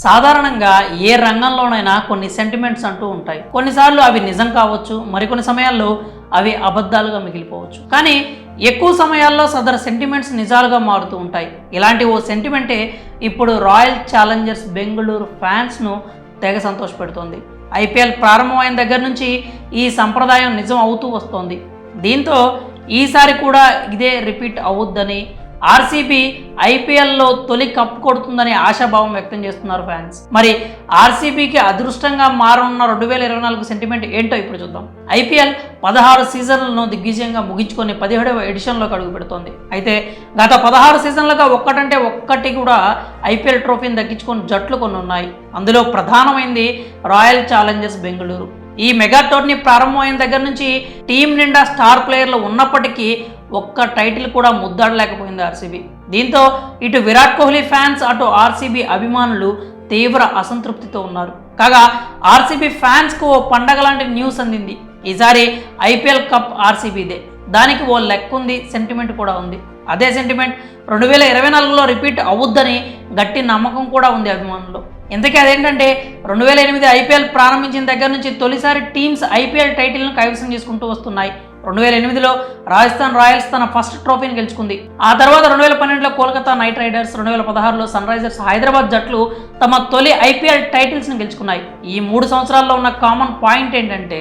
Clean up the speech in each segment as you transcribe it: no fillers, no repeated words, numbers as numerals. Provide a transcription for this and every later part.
సాధారణంగా ఏ రంగంలోనైనా కొన్ని సెంటిమెంట్స్ అంటూ ఉంటాయి. కొన్నిసార్లు అవి నిజం కావచ్చు, మరికొన్ని సమయాల్లో అవి అబద్ధాలుగా మిగిలిపోవచ్చు. కానీ ఎక్కువ సమయాల్లో సదరు సెంటిమెంట్స్ నిజాలుగా మారుతూ ఉంటాయి. ఇలాంటి ఓ సెంటిమెంటే ఇప్పుడు రాయల్ ఛాలెంజర్స్ బెంగళూరు ఫ్యాన్స్ను తెగ సంతోషపెడుతోంది. ఐపీఎల్ ప్రారంభమైన దగ్గర నుంచి ఈ సంప్రదాయం నిజం అవుతూ వస్తోంది. దీంతో ఈసారి కూడా ఇదే రిపీట్ అవుద్దని, ఆర్సీబీ ఐపీఎల్లో తొలి కప్ కొడుతుందని ఆశాభావం వ్యక్తం చేస్తున్నారు ఫ్యాన్స్. మరి ఆర్సీబీకి అదృష్టంగా మారనున్న 2024 సెంటిమెంట్ ఏంటో ఇప్పుడు చూద్దాం. ఐపీఎల్ 16 సీజన్లను దిగ్విజయంగా ముగించుకొని 17వ ఎడిషన్లోకి అడుగు పెడుతోంది. అయితే గత 16 సీజన్లుగా ఒక్కటంటే ఒక్కటి కూడా ఐపీఎల్ ట్రోఫీని దక్కించుకొని జట్లు కొన్ని ఉన్నాయి. అందులో ప్రధానమైంది రాయల్ ఛాలెంజర్స్ బెంగళూరు. ఈ మెగా టోర్నీ ప్రారంభమైన దగ్గర నుంచి టీం నిండా స్టార్ ప్లేయర్లు ఉన్నప్పటికీ ఒక్క టైటిల్ కూడా ముద్దాడలేకపోయింది ఆర్సీబీ. దీంతో ఇటు విరాట్ కోహ్లీ ఫ్యాన్స్, అటు ఆర్సీబీ అభిమానులు తీవ్ర అసంతృప్తితో ఉన్నారు. కాగా ఆర్సీబీ ఫ్యాన్స్కు ఓ పండగ లాంటి న్యూస్ అందింది. ఈసారి ఐపీఎల్ కప్ ఆర్సీబీదే. దానికి ఓ లెక్క ఉంది, సెంటిమెంట్ కూడా ఉంది. అదే సెంటిమెంట్ 2024లో రిపీట్ అవుద్దని గట్టి నమ్మకం కూడా ఉంది అభిమానులు. ఇంతకీ అదేంటంటే 2008 ఐపీఎల్ ప్రారంభించిన దగ్గర నుంచి తొలిసారి టీమ్స్ ఐపీఎల్ టైటిల్ను కైవసం చేసుకుంటూ వస్తున్నాయి. 2008లో రాజస్థాన్ రాయల్స్ తన ఫస్ట్ ట్రోఫీని గెలుచుకుంది. ఆ తర్వాత 2012లో కోల్కతా నైట్ రైడర్స్, 2016లో సన్ రైజర్స్ హైదరాబాద్ జట్లు తమ తొలి ఐపీఎల్ టైటిల్స్ని గెలుచుకున్నాయి. ఈ 3 సంవత్సరాల్లో ఉన్న కామన్ పాయింట్ ఏంటంటే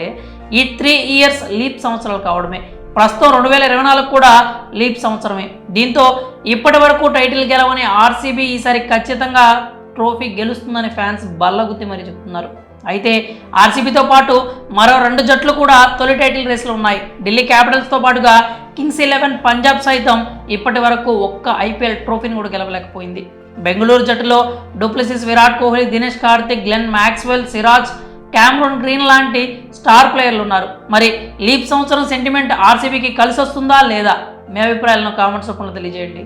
ఈ 3 ఇయర్స్ లీప్ సంవత్సరాలు కావడమే. ప్రస్తుతం 2024 కూడా లీప్ సంవత్సరమే. దీంతో ఇప్పటి వరకు టైటిల్ గెలవని ఆర్సీబీ ఈసారి ఖచ్చితంగా ట్రోఫీ గెలుస్తుందని ఫ్యాన్స్ బల్లగుద్ది మరీ చెప్తున్నారు. అయితే ఆర్సీబీతో పాటు మరో 2 జట్లు కూడా తొలి టైటిల్ రేసులో ఉన్నాయి. ఢిల్లీ క్యాపిటల్స్తో పాటుగా కింగ్స్ 11 పంజాబ్ సైతం ఇప్పటి వరకు ఒక్క ఐపీఎల్ ట్రోఫీని కూడా గెలవలేకపోయింది. బెంగళూరు జట్టులో du Plessis, Virat Kohli, Dinesh Karthik, Glenn Maxwell, Siraj, Cameron green లాంటి స్టార్ ప్లేయర్లు ఉన్నారు. మరి లీప్ సంవత్సరం సెంటిమెంట్ ఆర్సీబీకి కలిసి వస్తుందా లేదా? మీ అభిప్రాయాలను కామెంట్స్ రూపంలో తెలియజేయండి.